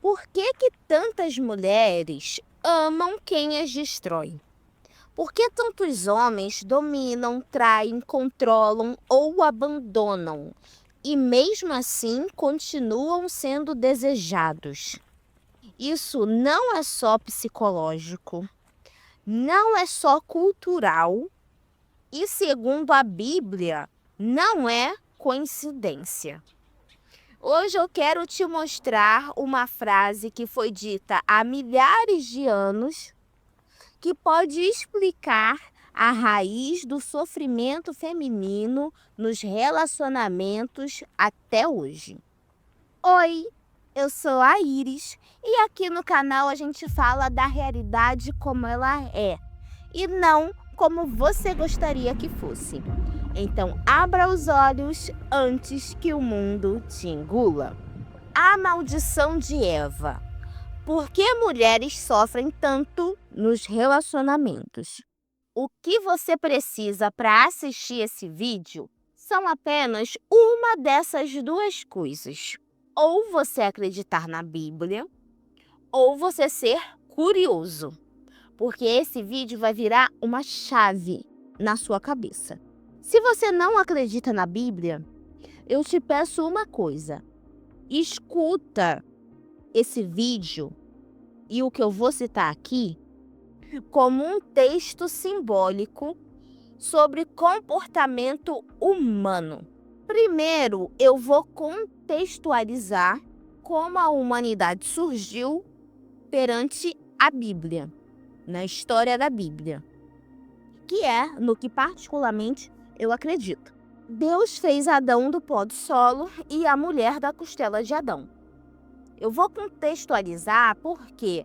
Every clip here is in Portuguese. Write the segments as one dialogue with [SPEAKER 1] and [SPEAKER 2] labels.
[SPEAKER 1] Por que tantas mulheres amam quem as destrói? Por que tantos homens dominam, traem, controlam ou abandonam? E mesmo assim continuam sendo desejados. Isso não é só psicológico, não é só cultural e, segundo a Bíblia, não é coincidência. Hoje eu quero te mostrar uma frase que foi dita há milhares de anos, que pode explicar a raiz do sofrimento feminino nos relacionamentos até hoje. Oi, eu sou a Iris e aqui no canal a gente fala da realidade como ela é e não como você gostaria que fosse. Então abra os olhos antes que o mundo te engula. A maldição de Eva. Por que mulheres sofrem tanto nos relacionamentos? O que você precisa para assistir esse vídeo são apenas uma dessas duas coisas. Ou você acreditar na Bíblia, ou você ser curioso. Porque esse vídeo vai virar uma chave na sua cabeça. Se você não acredita na Bíblia, eu te peço uma coisa. Escuta esse vídeo e o que eu vou citar aqui como um texto simbólico sobre comportamento humano. Primeiro, eu vou contextualizar como a humanidade surgiu perante a Bíblia, na história da Bíblia, que é no que particularmente eu acredito. Deus fez Adão do pó do solo e a mulher da costela de Adão. Eu vou contextualizar porque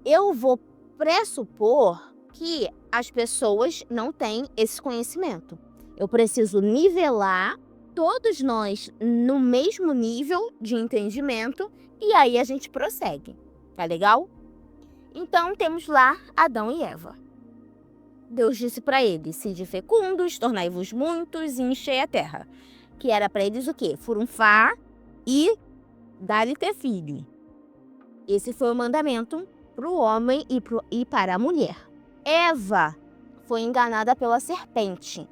[SPEAKER 1] eu vou pressupor que as pessoas não têm esse conhecimento. Eu preciso nivelar todos nós no mesmo nível de entendimento e aí a gente prossegue. Tá legal? Então temos lá Adão e Eva. Deus disse para eles: sede fecundos, tornai-vos muitos e enchei a terra. Que era para eles o quê? Furunfar e dar-lhe ter filho. Esse foi o mandamento para o homem e para a mulher. Eva foi enganada pela serpente.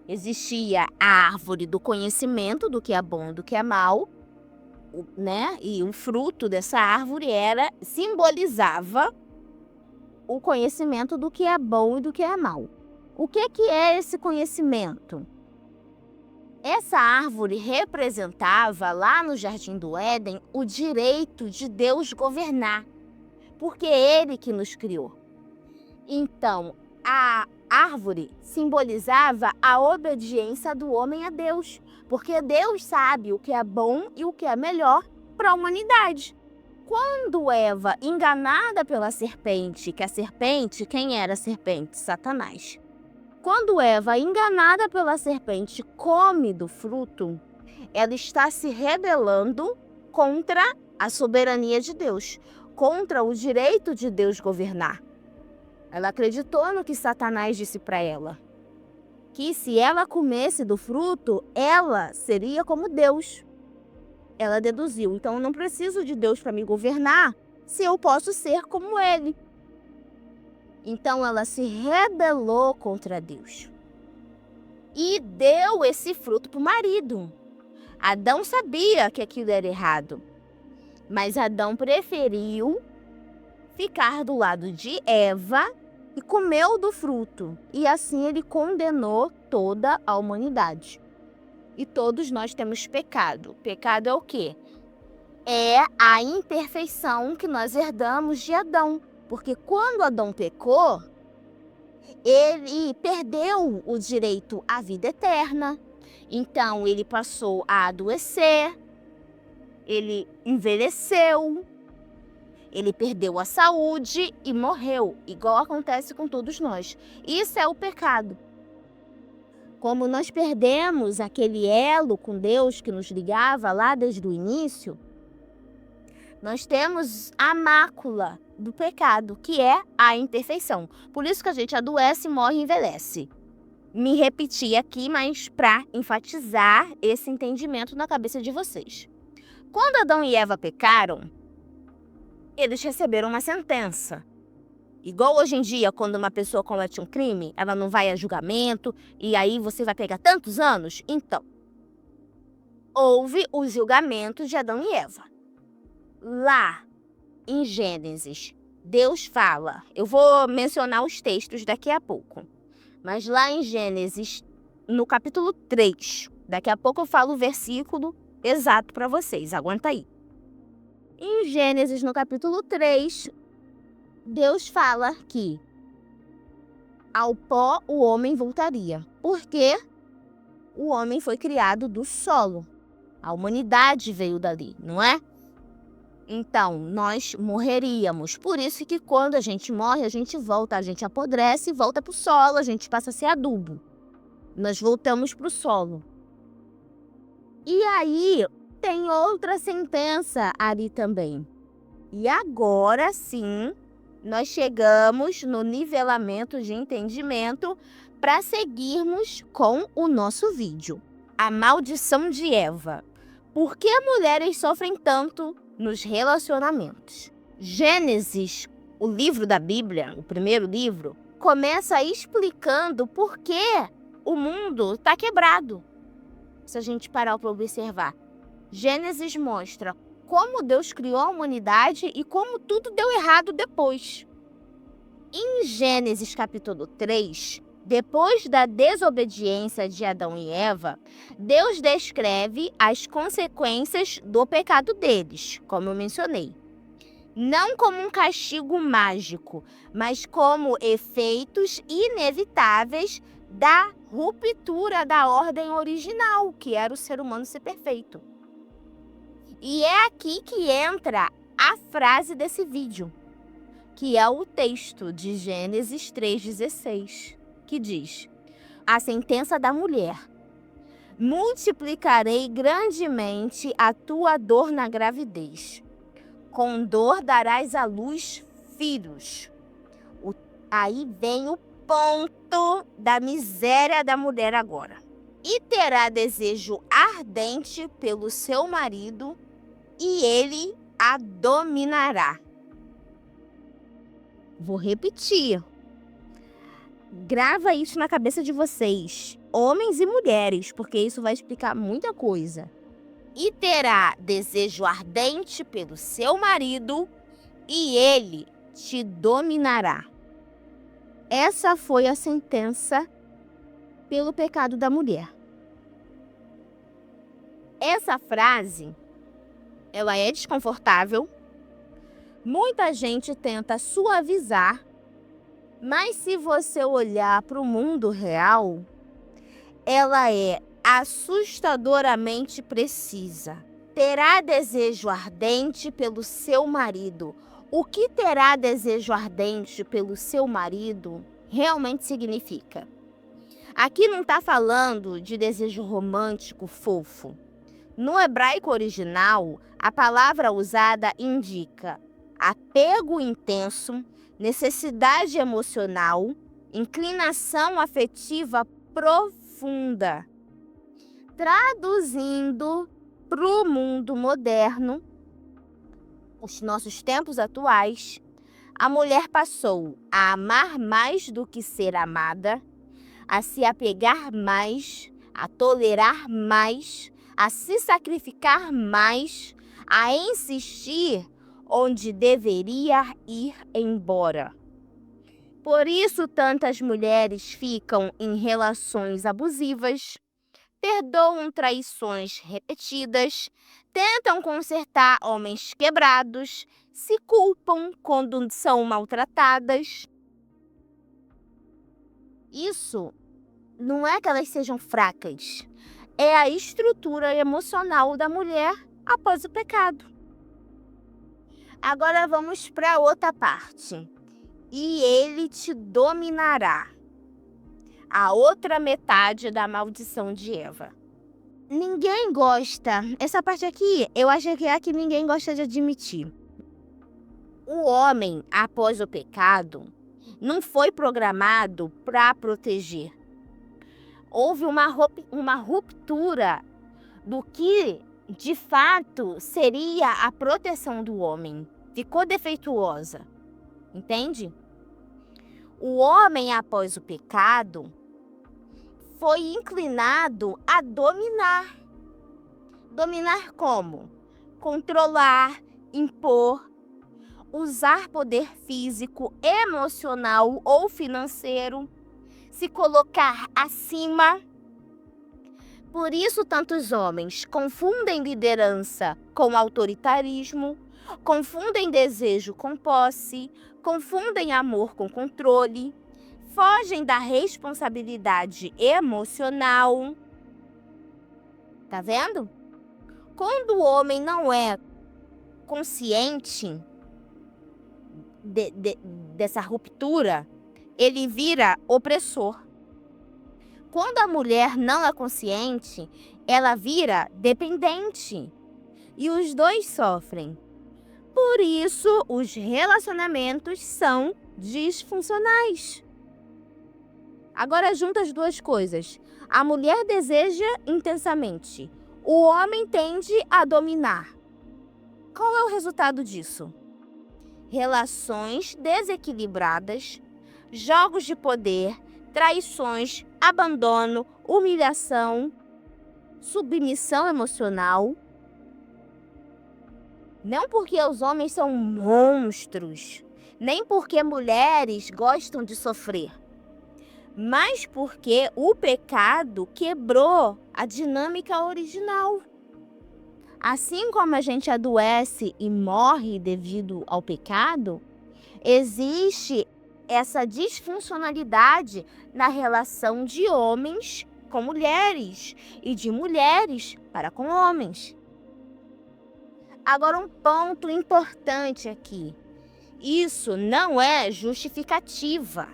[SPEAKER 1] Existia a árvore do conhecimento do que é bom e do que é mal, né? E o fruto dessa árvore simbolizava o conhecimento do que é bom e do que é mal. O que é esse conhecimento? Essa árvore representava, lá no Jardim do Éden, o direito de Deus governar, porque é Ele que nos criou. Então, a árvore simbolizava a obediência do homem a Deus, porque Deus sabe o que é bom e o que é melhor para a humanidade. Quando Eva, enganada pela serpente, que a serpente, quem era a serpente? Satanás. Quando Eva, enganada pela serpente, come do fruto, ela está se rebelando contra a soberania de Deus, contra o direito de Deus governar. Ela acreditou no que Satanás disse para ela, que se ela comesse do fruto, ela seria como Deus. Ela deduziu: então eu não preciso de Deus para me governar, se eu posso ser como Ele. Então ela se rebelou contra Deus e deu esse fruto para o marido. Adão sabia que aquilo era errado, mas Adão preferiu ficar do lado de Eva e comeu do fruto. E assim ele condenou toda a humanidade. E todos nós temos pecado. Pecado é o quê? É a imperfeição que nós herdamos de Adão. Porque quando Adão pecou, ele perdeu o direito à vida eterna. Então ele passou a adoecer, ele envelheceu, ele perdeu a saúde e morreu, igual acontece com todos nós. Isso é o pecado. Como nós perdemos aquele elo com Deus que nos ligava lá desde o início, nós temos a mácula do pecado, que é a imperfeição. Por isso que a gente adoece, morre e envelhece. Me repeti aqui, mas para enfatizar esse entendimento na cabeça de vocês. Quando Adão e Eva pecaram, eles receberam uma sentença. Igual hoje em dia, quando uma pessoa comete um crime, ela não vai a julgamento e aí você vai pegar tantos anos. Então, houve os julgamentos de Adão e Eva. Lá em Gênesis, Deus fala, eu vou mencionar os textos daqui a pouco, mas lá em Gênesis, no capítulo 3, daqui a pouco eu falo o versículo exato para vocês, aguenta aí. Em Gênesis, no capítulo 3, Deus fala que ao pó o homem voltaria, porque o homem foi criado do solo. A humanidade veio dali, não é? Então, nós morreríamos. Por isso que quando a gente morre, a gente volta, a gente apodrece e volta para o solo, a gente passa a ser adubo. Nós voltamos para o solo. E aí, tem outra sentença ali também. E agora sim, nós chegamos no nivelamento de entendimento para seguirmos com o nosso vídeo. A maldição de Eva. Por que mulheres sofrem tanto nos relacionamentos? Gênesis, o livro da Bíblia, o primeiro livro, começa explicando por que o mundo está quebrado. Se a gente parar para observar, Gênesis mostra como Deus criou a humanidade e como tudo deu errado depois. Em Gênesis capítulo 3, depois da desobediência de Adão e Eva, Deus descreve as consequências do pecado deles, como eu mencionei. Não como um castigo mágico, mas como efeitos inevitáveis da ruptura da ordem original, que era o ser humano ser perfeito. E é aqui que entra a frase desse vídeo, que é o texto de Gênesis 3,16, que diz: a sentença da mulher: multiplicarei grandemente a tua dor na gravidez. Com dor darás à luz filhos. Aí vem o ponto da miséria da mulher agora. E terá desejo ardente pelo seu marido, e ele a dominará. Vou repetir. Grava isso na cabeça de vocês, homens e mulheres, porque isso vai explicar muita coisa. E terá desejo ardente pelo seu marido, e ele te dominará. Essa foi a sentença pelo pecado da mulher. Essa frase, ela é desconfortável. Muita gente tenta suavizar, mas se você olhar para o mundo real, ela é assustadoramente precisa. Terá desejo ardente pelo seu marido. O que terá desejo ardente pelo seu marido realmente significa? Aqui não está falando de desejo romântico fofo. No hebraico original, a palavra usada indica apego intenso, necessidade emocional, inclinação afetiva profunda. Traduzindo para o mundo moderno, os nossos tempos atuais, a mulher passou a amar mais do que ser amada, a se apegar mais, a tolerar mais, a se sacrificar mais, a insistir onde deveria ir embora. Por isso, tantas mulheres ficam em relações abusivas, perdoam traições repetidas, tentam consertar homens quebrados, se culpam quando são maltratadas. Isso não é que elas sejam fracas, é a estrutura emocional da mulher após o pecado. Agora vamos para outra parte. E ele te dominará. A outra metade da maldição de Eva. Ninguém gosta. Essa parte aqui, eu acho que é a que ninguém gosta de admitir. O homem, após o pecado, não foi programado para proteger. Houve uma ruptura do que, de fato, seria a proteção do homem. ficou defeituosa, entende? O homem, após o pecado, foi inclinado a dominar. Dominar como? Controlar, impor, usar poder físico, emocional ou financeiro, se colocar acima. Por isso, tantos homens confundem liderança com autoritarismo, confundem desejo com posse, confundem amor com controle, fogem da responsabilidade emocional. Tá vendo? Quando o homem não é consciente dessa ruptura, ele vira opressor. Quando a mulher não é consciente, ela vira dependente. E os dois sofrem. Por isso, os relacionamentos são disfuncionais. Agora, junta as duas coisas. A mulher deseja intensamente. O homem tende a dominar. Qual é o resultado disso? Relações desequilibradas, jogos de poder, traições, abandono, humilhação, submissão emocional. Não porque os homens são monstros, nem porque mulheres gostam de sofrer, mas porque o pecado quebrou a dinâmica original. Assim como a gente adoece e morre devido ao pecado, existe essa disfuncionalidade na relação de homens com mulheres e de mulheres para com homens. Agora, um ponto importante aqui. Isso não é justificativa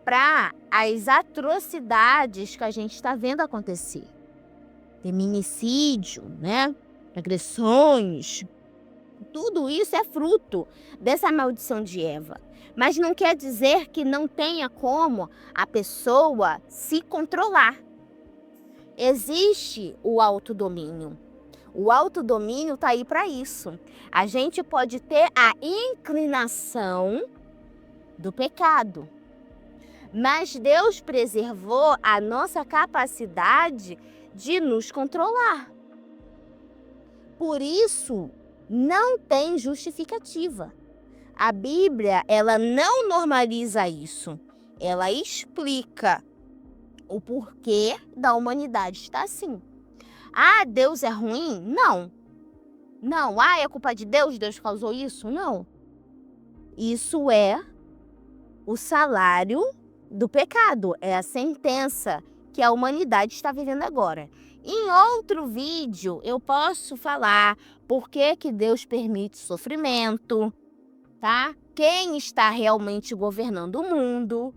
[SPEAKER 1] para as atrocidades que a gente está vendo acontecer. Feminicídio, né? Agressões. Tudo isso é fruto dessa maldição de Eva. Mas não quer dizer que não tenha como a pessoa se controlar. Existe o autodomínio. O autodomínio está aí para isso. A gente pode ter a inclinação do pecado. Mas Deus preservou a nossa capacidade de nos controlar. Por isso, não tem justificativa. A Bíblia, ela não normaliza isso. Ela explica o porquê da humanidade estar assim. Ah, Deus é ruim? Não. Não. Ah, é culpa de Deus? Deus causou isso? Não. Isso é o salário do pecado. É a sentença que a humanidade está vivendo agora. Em outro vídeo, eu posso falar por que Deus permite sofrimento, tá? Quem está realmente governando o mundo.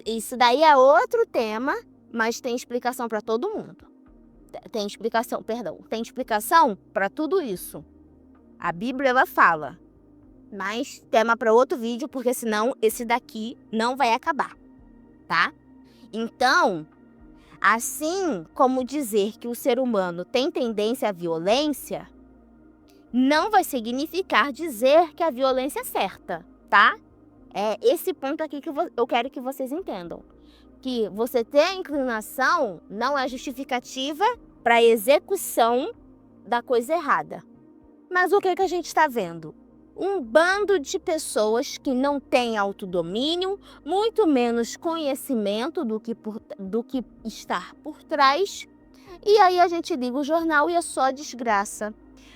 [SPEAKER 1] Isso daí é outro tema, mas tem explicação para todo mundo. Tem explicação para tudo isso. A Bíblia, ela fala. Mas tema para outro vídeo, porque senão esse daqui não vai acabar, tá? Então, assim como dizer que o ser humano tem tendência à violência, não vai significar dizer que a violência é certa, tá? É esse ponto aqui que eu quero que vocês entendam. Que você ter a inclinação não é justificativa para a execução da coisa errada. Mas o que a gente está vendo? Um bando de pessoas que não têm autodomínio, muito menos conhecimento do que estar por trás. E aí a gente liga o jornal e é só desgraça.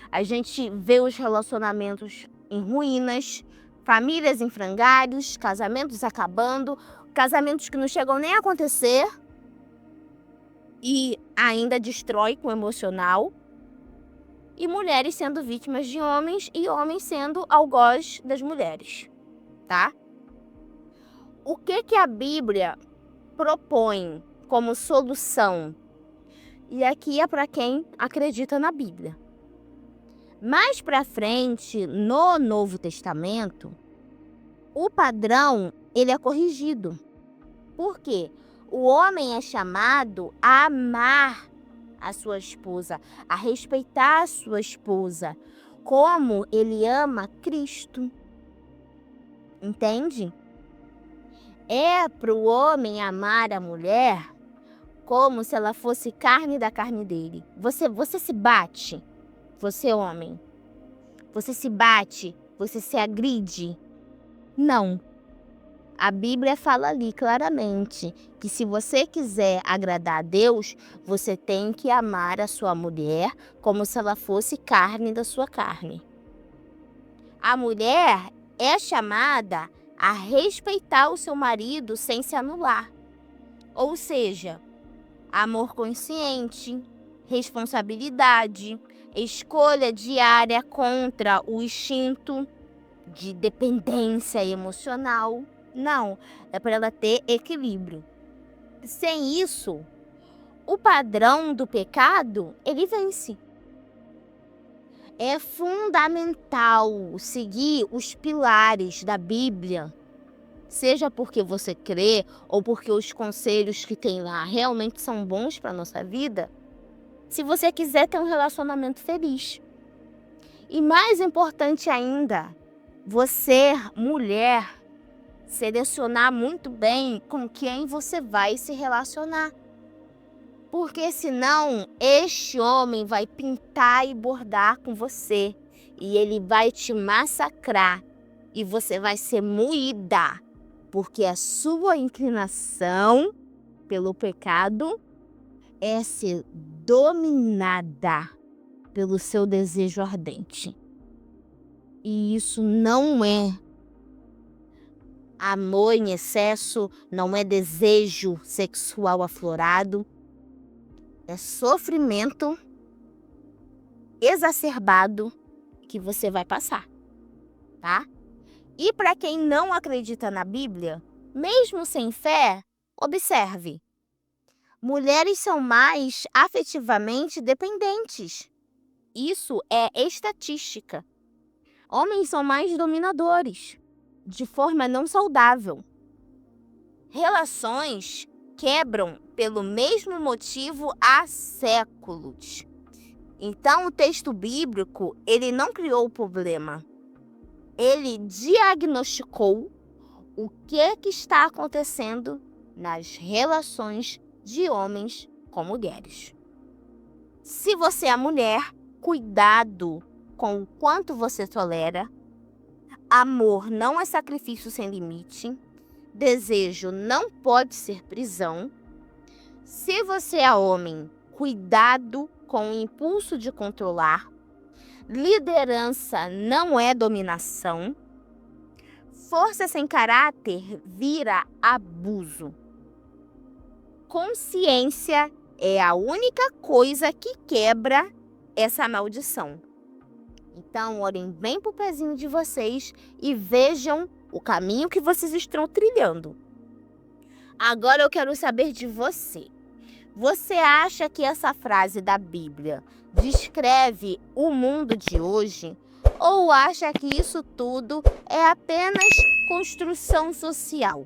[SPEAKER 1] A gente vê os relacionamentos em ruínas, famílias em frangalhos, casamentos acabando, casamentos que não chegam nem a acontecer e ainda destrói com o emocional. E mulheres sendo vítimas de homens e homens sendo algoz das mulheres, tá? O que a Bíblia propõe como solução? E aqui é para quem acredita na Bíblia. Mais para frente, no Novo Testamento, o padrão, ele é corrigido. Por quê? O homem é chamado a amar a sua esposa, a respeitar a sua esposa, como ele ama Cristo. Entende? É para o homem amar a mulher como se ela fosse carne da carne dele. Você se bate, você homem. Você se bate, você se agride. Não. A Bíblia fala ali claramente que se você quiser agradar a Deus, você tem que amar a sua mulher como se ela fosse carne da sua carne. A mulher é chamada a respeitar o seu marido sem se anular. Ou seja, amor consciente, responsabilidade, escolha diária contra o instinto de dependência emocional. Não, é para ela ter equilíbrio. Sem isso, o padrão do pecado, ele vence. É fundamental seguir os pilares da Bíblia, seja porque você crê ou porque os conselhos que tem lá realmente são bons para a nossa vida, se você quiser ter um relacionamento feliz. E mais importante ainda, você, mulher, selecionar muito bem com quem você vai se relacionar. Porque senão este homem vai pintar e bordar com você e ele vai te massacrar e você vai ser moída, porque a sua inclinação pelo pecado é ser dominada pelo seu desejo ardente. E isso não é amor em excesso, não é desejo sexual aflorado, é sofrimento exacerbado que você vai passar, tá? E para quem não acredita na Bíblia, mesmo sem fé, observe. Mulheres são mais afetivamente dependentes. Isso é estatística. Homens são mais dominadores, de forma não saudável. Relações quebram pelo mesmo motivo há séculos. Então, o texto bíblico, ele não criou o problema. Ele diagnosticou o que está acontecendo nas relações de homens com mulheres. Se você é mulher, cuidado com o quanto você tolera. Amor não é sacrifício sem limite. Desejo não pode ser prisão. Se você é homem, cuidado com o impulso de controlar. Liderança não é dominação. Força sem caráter vira abuso. Consciência é a única coisa que quebra essa maldição. Então, olhem bem pro pezinho de vocês e vejam o caminho que vocês estão trilhando. Agora eu quero saber de você. Você acha que essa frase da Bíblia descreve o mundo de hoje? Ou acha que isso tudo é apenas construção social?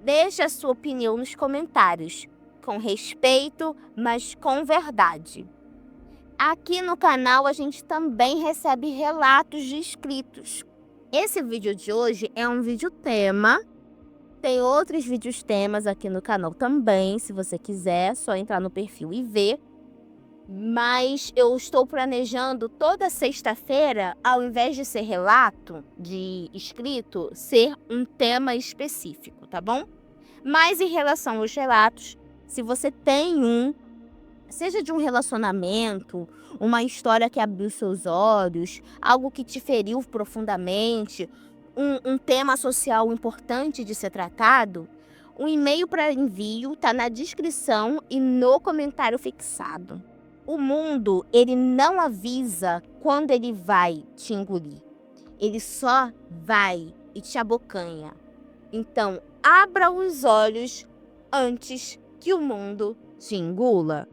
[SPEAKER 1] Deixe a sua opinião nos comentários, com respeito, mas com verdade. Aqui no canal a gente também recebe relatos de inscritos. Esse vídeo de hoje é um vídeo tema. Tem outros vídeos temas aqui no canal também, se você quiser, é só entrar no perfil e ver. Mas eu estou planejando toda sexta-feira, ao invés de ser relato de inscrito, ser um tema específico, tá bom? Mas em relação aos relatos, se você tem seja de um relacionamento, uma história que abriu seus olhos, algo que te feriu profundamente, um tema social importante de ser tratado, o e-mail para envio está na descrição e no comentário fixado. O mundo, ele não avisa quando ele vai te engolir. Ele só vai e te abocanha. Então, abra os olhos antes que o mundo te engula.